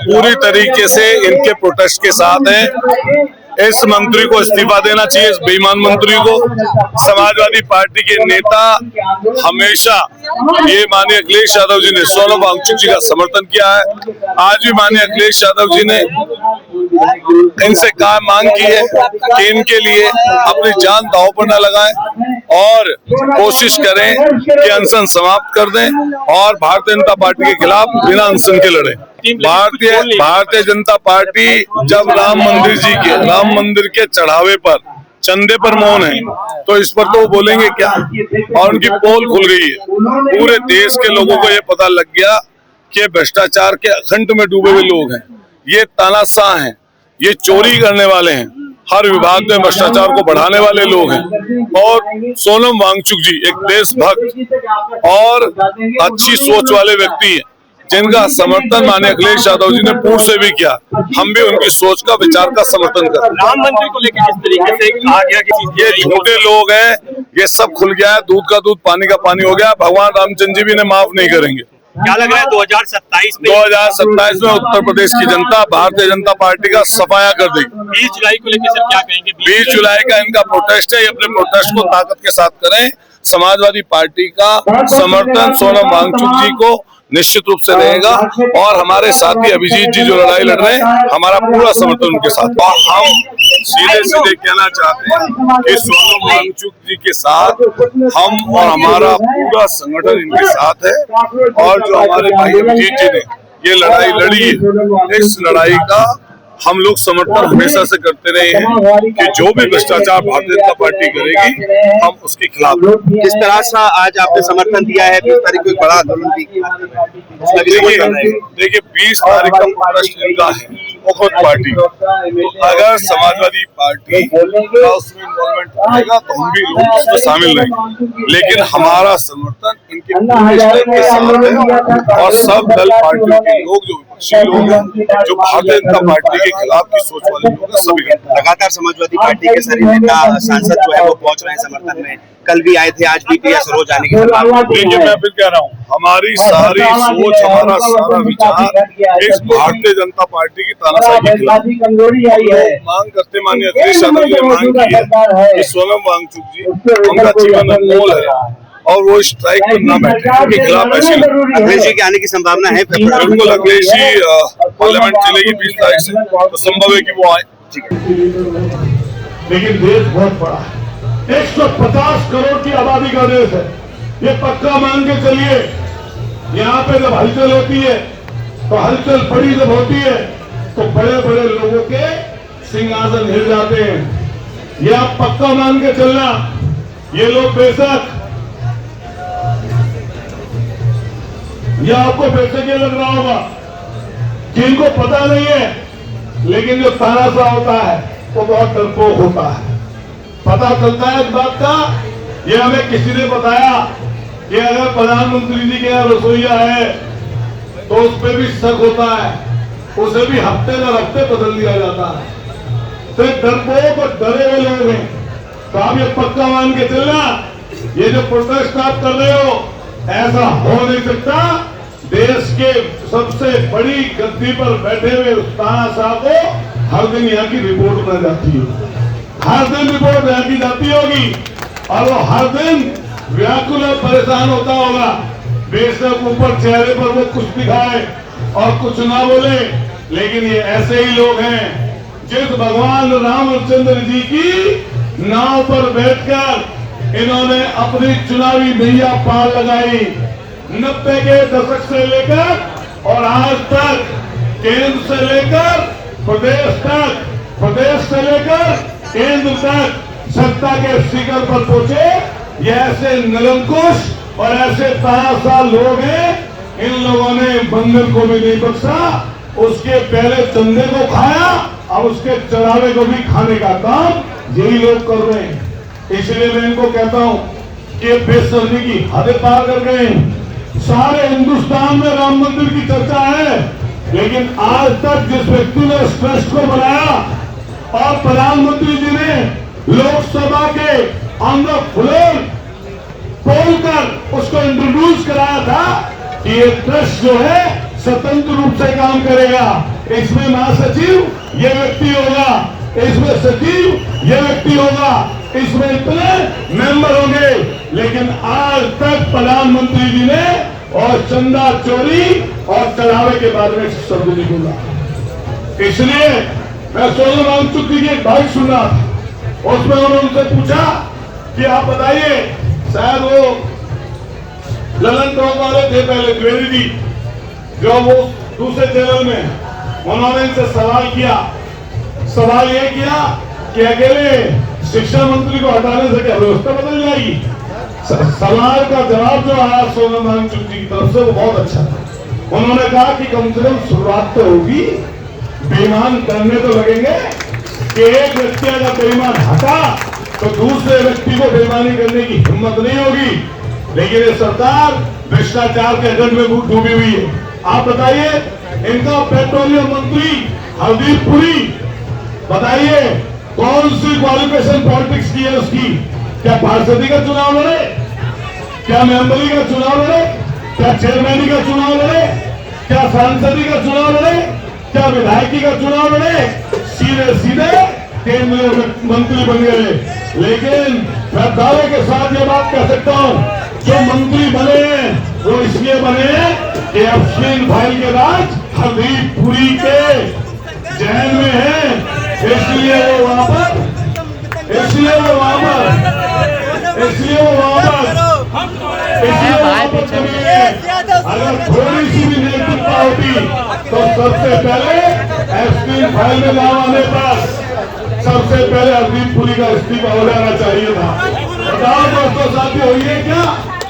पूरी तरीके से इनके प्रोटेस्ट के साथ हैं। इस मंत्री को इस्तीफा देना चाहिए, इस बेईमान मंत्री को। समाजवादी पार्टी के नेता हमेशा ये माननीय अखिलेश यादव जी ने सोनम वांगचुक जी का समर्थन किया है। आज भी माननीय अखिलेश यादव जी ने इनसे मांग की है कि इनके लिए अपनी जान दांव पर न लगाएं और कोशिश करें कि अनशन समाप्त कर दें और भारतीय जनता पार्टी के खिलाफ बिना अनशन के लड़ें। भारतीय जनता पार्टी जब राम मंदिर के चढ़ावे पर चंदे पर मौन है तो इस पर तो वो बोलेंगे क्या। और उनकी पोल खुल गई है, पूरे देश के लोगों को ये पता लग गया कि भ्रष्टाचार के अखंड में डूबे हुए लोग हैं, ये तानाशाह हैं, ये चोरी करने वाले हैं, हर विभाग में भ्रष्टाचार को बढ़ाने वाले लोग हैं। और सोनम वांगचुक जी एक देशभक्त और अच्छी सोच वाले व्यक्ति हैं, जिनका समर्थन माननीय अखिलेश यादव जी ने पूर्व से भी किया। हम भी उनकी सोच का, विचार का समर्थन करते हैं। राम मंदिर को लेकर जिस तरीके से कहा गया कि ये झूठे लोग हैं, ये सब खुल गया है, दूध का दूध पानी का पानी हो गया। भगवान रामचंद्र जी भी इन्हें माफ नहीं करेंगे। क्या लग रहा है 2027 में उत्तर प्रदेश की जनता भारतीय जनता पार्टी का सफाया कर देगी। 20 जुलाई को लेकर सर क्या कहेंगे? 20 जुलाई का इनका प्रोटेस्ट है, ये अपने प्रोटेस्ट को ताकत के साथ करें। समाजवादी पार्टी का समर्थन सोनम वांगचुक जी को निश्चित रूप से रहेगा और हमारे साथी अभिजीत जी जो लड़ाई लड़ रहे हैं, हमारा पूरा समर्थन उनके साथ। और हम सीधे कहना चाहते हैं कि सोनम वांगचुक जी के साथ हम और हमारा पूरा संगठन इनके साथ है। और जो हमारे भाई अभिजीत जी ने ये लड़ाई लड़ी है, इस लड़ाई का हम लोग समर्थन हमेशा से करते रहे हैं कि जो भी भ्रष्टाचार भारतीय जनता पार्टी करेगी हम उसके खिलाफ। किस तरह से आज आपने समर्थन दिया है? 20 तारीख को एक बड़ा आंदोलन भी देखिए 20 तारीख का प्रोटेस्ट इनका है बहुत पार्टी, तो अगर समाजवादी पार्टी का उसमें इन्वॉल्वमेंट रहेगा तो हम भी लोग उसमें शामिल रहेंगे। लेकिन हमारा समर्थन इनके के साथ है और सब दल पार्टियों के लोग जो विपक्षी लोग हैं, जो भारतीय जनता पार्टी के खिलाफ की सोच वाले लोग हैं, सभी लगातार समाजवादी पार्टी के सारे नेता सांसद जो है वो पहुंच रहे हैं समर्थन में। कल भी आए थे, आज भी प्रिया सरोज आने की देखिए मैं फिर कह रहा हूँ, हमारी सारी सोच, हमारा सारा विचार इस भारतीय जनता पार्टी की तानाशाही के खिलाफ। मांग करते माननीय अखिलेश यादव जी ने मांग की है कि सोनम वांगचुक जी, उनका जीवन अनमोल है और वो स्ट्राइक पर न बैठे, उनके खिलाफ ऐसी। अखिलेश जी के आने की संभावना है? बिल्कुल, अखिलेश जी पार्लियामेंट चलेगी 20 तारीख से, तो संभव है कि वो आए। लेकिन देश बहुत बड़ा है, 150 करोड़ की आबादी का देश है। ये पक्का मान के चलिए, यहाँ पे जब हलचल होती है तो हलचल बड़ी जब होती है तो बड़े बड़े लोगों के सिंहासन हिल जाते हैं। ये आप पक्का मान के चलना। ये लोग बेशक, ये आपको बेशक ये लग रहा होगा जिनको पता नहीं है, लेकिन जो तानाशाह होता है वो बहुत डरपोक होता है। पता चलता है इस बात का, ये हमें किसी ने बताया कि अगर प्रधानमंत्री जी के यहाँ रसोईया है तो उस पर भी शक होता है, उसे भी हफ्ते न हफ्ते बदल दिया जाता है। तो डरपोक और डरे हुए लोग हैं। तो आप ये पक्का मान के चलना, ये जो प्रोटेस्ट आप कर रहे हो ऐसा हो नहीं सकता। देश के सबसे बड़ी गद्दी पर बैठे हुए उस तानाशाह को हर दिन यहाँ की रिपोर्ट बनाई जाती है, हर दिन रिपोर्ट यहाँ की जाती होगी और वो हर दिन व्याकुल और परेशान होता होगा। बेशक ऊपर चेहरे पर वो कुछ दिखाए और कुछ ना बोले, लेकिन ये ऐसे ही लोग हैं जिस भगवान रामचंद्र जी की नाव पर बैठकर इन्होंने अपनी चुनावी नैया पार लगाई। 90 के दशक से लेकर और आज तक, केंद्र से लेकर प्रदेश तक, प्रदेश से लेकर केंद्र तक सत्ता के शिखर पर पहुंचे ये ऐसे निरंकुश और ऐसे तानाशाह लोग हैं। इन लोगों ने मंदिर को भी नहीं बख्शा, उसके पहले चंदे को खाया, अब उसके चढ़ावे को भी खाने का काम यही लोग कर रहे हैं। इसलिए मैं इनको कहता हूं कि बेशर्मी की हदें पार कर गए। सारे हिंदुस्तान में राम मंदिर की चर्चा है, लेकिन आज तक जिस व्यक्ति ने इस ट्रस्ट को बनाया और प्रधानमंत्री जी ने लोकसभा के अंदर फ्लोर बोलकर उसको इंट्रोड्यूस कराया था कि ये ट्रस्ट जो है स्वतंत्र रूप से काम करेगा, इसमें महासचिव ये व्यक्ति होगा, इसमें सचिव ये व्यक्ति होगा, इसमें इतने मेंबर होंगे। लेकिन आज तक प्रधानमंत्री जी ने और चंदा चोरी और चढ़ावे के बारे में शब्द नहीं बोला। इसलिए मैं सोनम वांगचुक जी की एक बात सुन रहा था, उसमें उन्होंने उनसे पूछा कि आप बताइए, शायद वो ललन टॉप वाले थे पहले द्विवेदी जी, जो वो दूसरे चैनल में, उन्होंने इनसे सवाल किया। सवाल ये किया कि अकेले शिक्षा मंत्री को हटाने से क्या व्यवस्था बदल जाएगी? सवाल का जवाब जो आया सोनम वांगचुक जी की तरफ से वो बहुत अच्छा था। उन्होंने कहा कि कम से कम शुरुआत तो होगी, बेईमान करने तो लगेंगे कि एक व्यक्ति अगर बेईमान हटा तो दूसरे व्यक्ति को बेईमानी करने की हिम्मत नहीं होगी। लेकिन ये सरकार भ्रष्टाचार के गंध में डूबी हुई है। आप बताइए, इनका पेट्रोलियम मंत्री हरदीप पुरी, बताइए कौन सी क्वालिफिकेशन पॉलिटिक्स की है उसकी? क्या पार्षदी का चुनाव लड़े? क्या मेंबरी का चुनाव लड़े? क्या चेयरमैनी का चुनाव लड़े? क्या सांसदी का चुनाव लड़े? क्या विधायकी का चुनाव लड़े? सीधे सीधे केंद्रीय मंत्री बन गए। लेकिन मैं दावे के साथ ये बात कह सकता हूं, जो मंत्री बने वो इसलिए बने कि अफशीन फाइल के राज हरदीप पुरी के जहन में है, इसलिए वो वहां पर अगर थोड़ी सी भी नैतिकता होती तो सबसे पहले अफशीन फाइल में नाम आने पर सबसे पहले हरदीप पुरी का इस्तीफा हो जाना चाहिए था। बताओ दोस्तों, साथी हुई है क्या?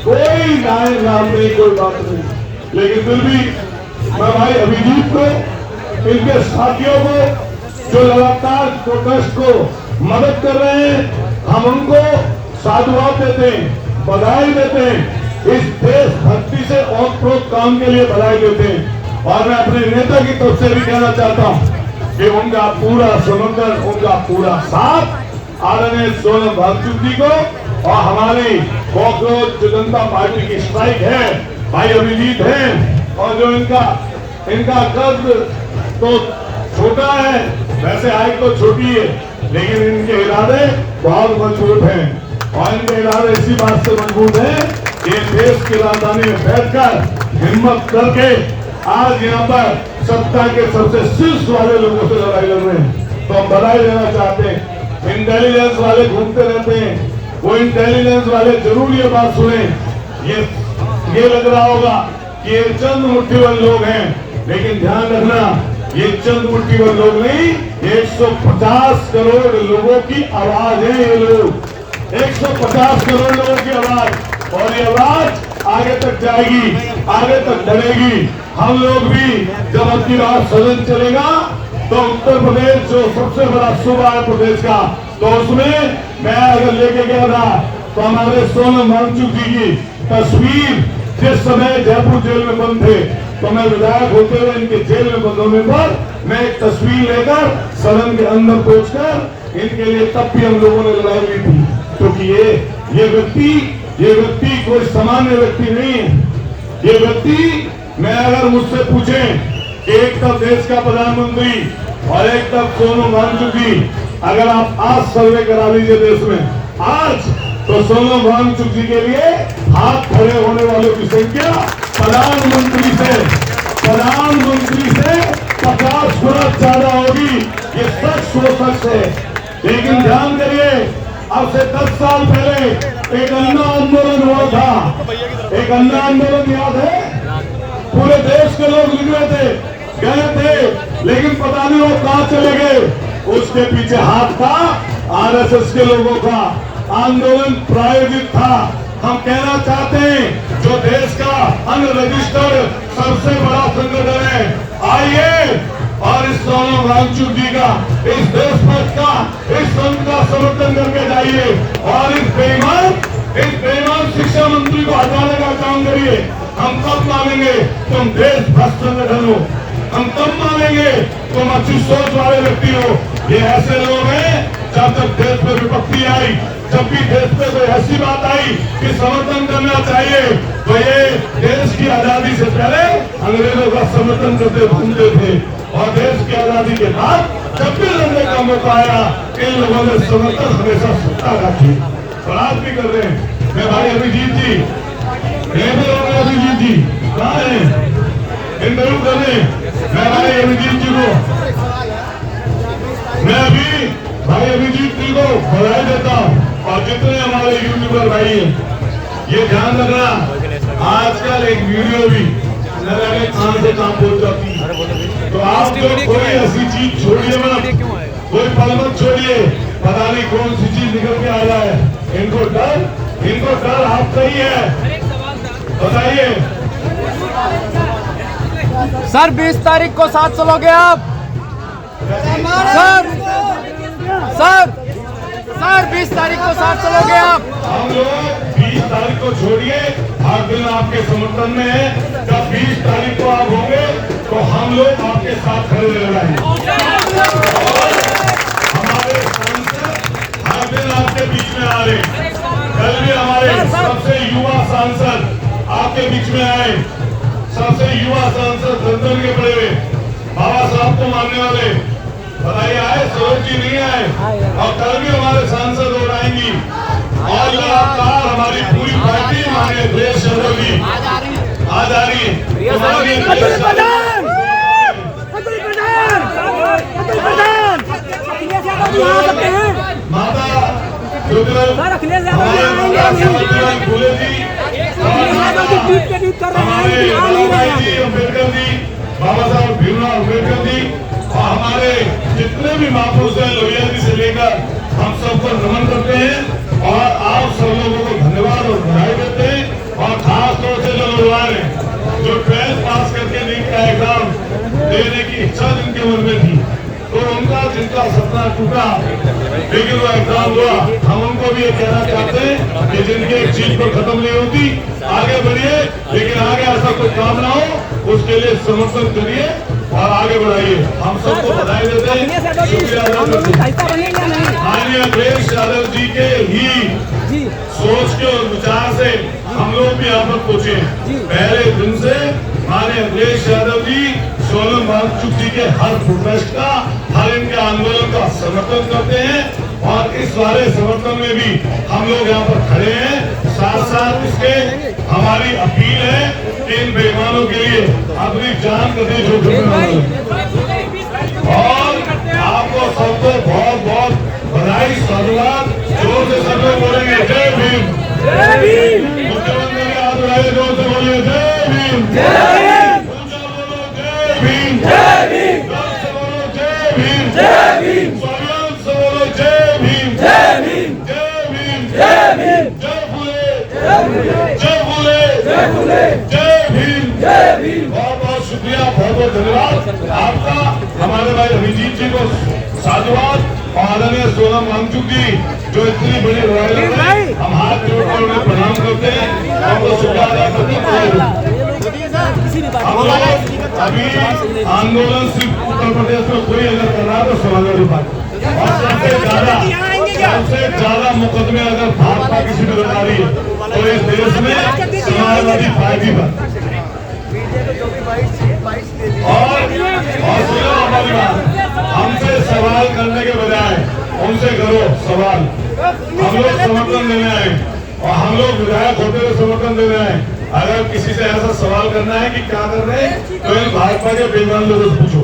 कोई नाम नहीं, कोई बात नहीं। लेकिन फिर भी मैं भाई अभिजीत को, इनके साथियों को जो लगातार प्रोटेस्ट को मदद कर रहे हैं, हम उनको साधुवाद देते हैं, बधाई देते हैं, इस देशभक्ति से ओतप्रोत काम के लिए बधाई देते हैं। और मैं अपने नेता की तरफ से भी कहना चाहता हूं कि उनका पूरा समर्थन, उनका पूरा साथ आदरणीय सोनम वांगचुक जी को और हमारी कॉकरोच जनता पार्टी की स्ट्राइक है, भाई अभिजीत है। और जो इनका कद तो छोटा है, वैसे हाइट तो छोटी है, लेकिन इनके इरादे बहुत मजबूत हैं। और इनके इरादे इसी बात से मजबूत है कि देश की राजधानी में बैठकर हिम्मत करके आज यहाँ पर सत्ता के सबसे शीर्ष वाले लोगों से लड़ाई लड़ रहे हैं। तो हम बधाई देना चाहते हैं। इंटेलिजेंस वाले घूमते रहते हैं, वो इंटेलिजेंस वाले जरूर ये बात सुने। ये लग रहा होगा कि ये चंद मुट्ठीभर लोग हैं, लेकिन ध्यान रखना, ये चंद मुट्ठीभर लोग नहीं, 150 करोड़ लोगों की आवाज है। ये लोग 150 करोड़ लोगों की आवाज, और ये आवाज आगे तक जाएगी, आगे तक बढ़ेगी। हम लोग भी जब अब की बात सदन चलेगा तो उत्तर प्रदेश जो सबसे बड़ा सूबा है प्रदेश का, तो उसमें मैं अगर लेके गया था तो हमारे सोनम वांगचुक जी की तस्वीर, जिस समय जयपुर जेल में बंद थे, तो मैं विधायक होते हुए इनके जेल में बंद होने पर मैं एक तस्वीर लेकर सदन के अंदर पहुंचकर इनके लिए तब भी हम लोगों ने लड़ाई ली थी। क्योंकि ये व्यक्ति कोई सामान्य व्यक्ति नहीं है। ये व्यक्ति, मैं अगर मुझसे पूछे कि एक तरफ देश का प्रधानमंत्री और एक तरफ सोनम वांगचुक जी, अगर आप आज सर्वे करा लीजिए देश में आज, तो सोनम वांगचुक जी के लिए हाथ खड़े होने वालों की संख्या प्रधानमंत्री से 50 गुना ज्यादा होगी। ये सच है। लेकिन ध्यान करिए, अब से 10 साल पहले एक अन्ना आंदोलन हुआ था। एक अन्ना आंदोलन याद है? पूरे देश के लोग निकले थे, गए थे, लेकिन पता नहीं वो कहां चले गए। उसके पीछे हाथ था आरएसएस के लोगों का। आंदोलन प्रायोजित था। हम कहना चाहते हैं, जो देश का अनरजिस्टर्ड सबसे बड़ा संगठन है, आइए और इस सोनम वांगचुक जी का, इस देशभक्त का, इस संत का समर्थन करके जाइए और इस बेईमान शिक्षा मंत्री को हटाने का काम करिए। हम तब मानेंगे तुम देशभक्त संगठन हो, हम तब मानेंगे तुम अच्छी सोच वाले व्यक्ति हो। ये ऐसे लोग हैं, जब तक देश में विपत्ति आई, जब भी देश पे कोई ऐसी बात आई कि समर्थन करना चाहिए, तो ये देश की आजादी से पहले अंग्रेजों का समर्थन करते घूमते थे और देश आजादी के बाद जब भी लड़ने का मौका आया इन लोगों ने समर्थन हमेशा सत्ता रखी और आज भी कर रहे हैं। मैं भाई अभिजीत जी, अभिजीत जी कहाँ है? इंटरव्यू कर रहे हैं। मैं भाई अभिजीत जी को, मैं अभी भाई अभिजीत जी को बधाई देता हूँ और जितने हमारे यूट्यूबर भाई हैं ये ध्यान रखना, आजकल एक वीडियो भी न लगे कान से काम पहुंच जाती है। तो आप जो कोई ऐसी चीज छोड़िए मत, कोई पल मत छोड़िए, पता नहीं कौन सी चीज निकल के आ जाए। इनको डर आपका ही है, बताइए। सर 20 तारीख को साथ चलोगे आप? सर 20 तारीख को साथ चलोगे आप? हम लोग 20 तारीख को छोड़िए, हर दिन आपके समर्थन में है। जब 20 तारीख को आप होंगे तो हम लोग आपके साथ खड़े रह रहेंगे। हमारे सांसद हर दिन आपके बीच में आ रहे हैं। कल भी हमारे सबसे युवा सांसद आपके बीच में आए, सबसे युवा सांसद लंदन के पड़े हुए बाबा साहब को मानने वाले बताइए आए? सरोज जी नहीं आए। और कल भी हमारे सांसद और आएंगी और लगातार हमारी पूरी पार्टी माने अखिलेश यादव जी आ जा रही है। माता फूले जी, अम्बेडकर जी, बाबा साहब भीमराव अम्बेडकर जी और हमारे जितने भी महापुरुष हैं लोहिया जी से लेकर हम सबको नमन करते हैं और आप सब लोगों को धन्यवाद और बधाई देते हैं। और खास तौर से जो नौजवान हैं जो 12th पास करके नीट का एग्जाम देने की इच्छा जिनके मन में थी, तो उनका जिनका सपना टूटा लेकिन वो एग्जाम हुआ, हम उनको भी ये कहना चाहते हैं कि जिनकी एक चीज पर खत्म नहीं होती, आगे बढ़िए, लेकिन आगे ऐसा कोई काम ना हो उसके लिए समर्थन करिए और आगे बढ़ाइए। हम सबको बधाई देते हैं। माननीय अखिलेश यादव जी के ही सोच के और विचार से हम लोग भी यहाँ पर पहुंचे। पहले दिन से माननीय अखिलेश यादव जी सोनम वांगचुक जी के हर प्रोटेस्ट का, हर इनके आंदोलन का समर्थन करते हैं और इस वाले समर्थन में भी हम लोग यहाँ पर खड़े हैं। साथ साथ इसके हमारी अपील है कि इन बेईमानों के लिए अपनी जान कभी जोखिम में न डालें। और आपको सबको बहुत बहुत बधाई, साधुवाद। जोर से सब लोग बोलेंगे जय भीम। मुख्यमंत्री हाथ उठाइए, जोर से बोलिए जय भीम। ऊंचा बोलो जय भीम। जोर से बोलो जय भीम। स्वाभिमान से बोलो जय भीम। जय भीम। जय फूले, जय फूले, जय भीम। बहुत बहुत शुक्रिया, बहुत बहुत धन्यवाद आपका। हमारे भाई अभिजीत जी को साधुवाद और आदरणीय सोनम वांगचुक जी जो इतनी बड़ी लड़ाई लड़ रहे हैं, हम हाथ जोड़कर उन्हें प्रणाम करते हैं, हमको शुक्रिया अदा करते हैं। हम लोग अभी आंदोलन सिर्फ उत्तर प्रदेश में कोई अगर कर रहा है तो समाजवादी पार्टी, और सबसे ज्यादा मुकदमे अगर भाजपा किसी में लड़ा रही है तो इस देश में समाजवादी पार्टी पर। और हमारी बात, हमसे सवाल करने के बजाय उनसे करो सवाल। हम लोग समर्थन देने आए और हम लोग विधायक होते हुए समर्थन देने आए। अगर किसी से ऐसा सवाल करना है कि क्या कर रहे हैं तो इन भाजपा के बेईमान लोगों से पूछो।